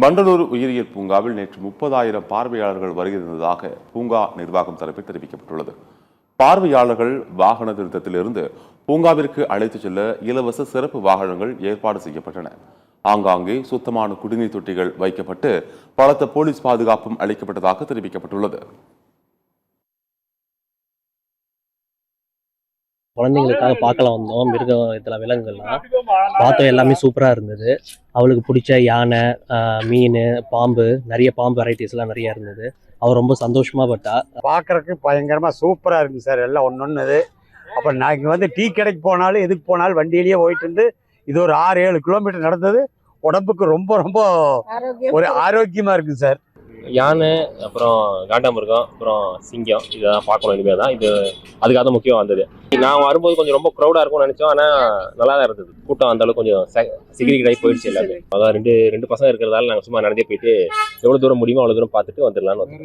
வண்டலூர் உயிரியல் பூங்காவில் நேற்று 30,000 பார்வையாளர்கள் வருகை தந்ததாக பூங்கா நிர்வாகம் தரப்பில் தெரிவிக்கப்பட்டுள்ளது. பார்வையாளர்கள் வாகன நிறுத்தத்திலிருந்து பூங்காவிற்கு அழைத்துச் செல்ல இலவச சிறப்பு வாகனங்கள் ஏற்பாடு செய்யப்பட்டன. ஆங்காங்கே சுத்தமான குடிநீர் தொட்டிகள் வைக்கப்பட்டு பலத்த போலீஸ் பாதுகாப்பும் அளிக்கப்பட்டதாக தெரிவிக்கப்பட்டுள்ளது. குழந்தைங்களுக்காக பார்க்கலாம் வந்தோம். மிருகம் இதில் விலங்குகள்லாம் பார்த்தோம், எல்லாமே சூப்பராக இருந்தது. அவளுக்கு பிடிச்ச யானை, மீன், பாம்பு, நிறைய பாம்பு வெரைட்டிஸ்லாம் நிறைய இருந்தது. அவள் ரொம்ப சந்தோஷமா பட்டா. பார்க்கறதுக்கு பயங்கரமாக சூப்பராக இருக்குங்க சார். எல்லாம் ஒன்று. அப்புறம் நான் இங்கே வந்து டீ கடைக்கு போனாலும் எதுக்கு போனாலும் வண்டியிலேயே போயிட்டு இருந்து இது ஒரு 6-7 கிலோமீட்டர் நடந்தது. உடம்புக்கு ரொம்ப ரொம்ப ஒரு ஆரோக்கியமாக இருக்குது சார். யானை, அப்புறம் காண்டாமிருகம், அப்புறம் சிங்கம், இதெல்லாம் பார்க்கணும். இனிமேல் தான் இது அதுக்காக தான் முக்கியம் வந்தது. நான் வரும்போது கொஞ்சம் ரொம்ப க்ரௌடாக இருக்கும்னு நினச்சோம். ஆனால் நல்லா தான் இருந்தது. கூட்டம் அந்த அளவுக்கு கொஞ்சம் சிகிரிக் ஆகி போயிடுச்சு எல்லாமே. அதான் ரெண்டு பசங்க இருக்கிறதால நாங்கள் சும்மா நடந்தே போயிட்டு எவ்வளோ தூரம் முடியுமோ அவ்வளோ தூரம் பார்த்துட்டு வந்துடலான்னு.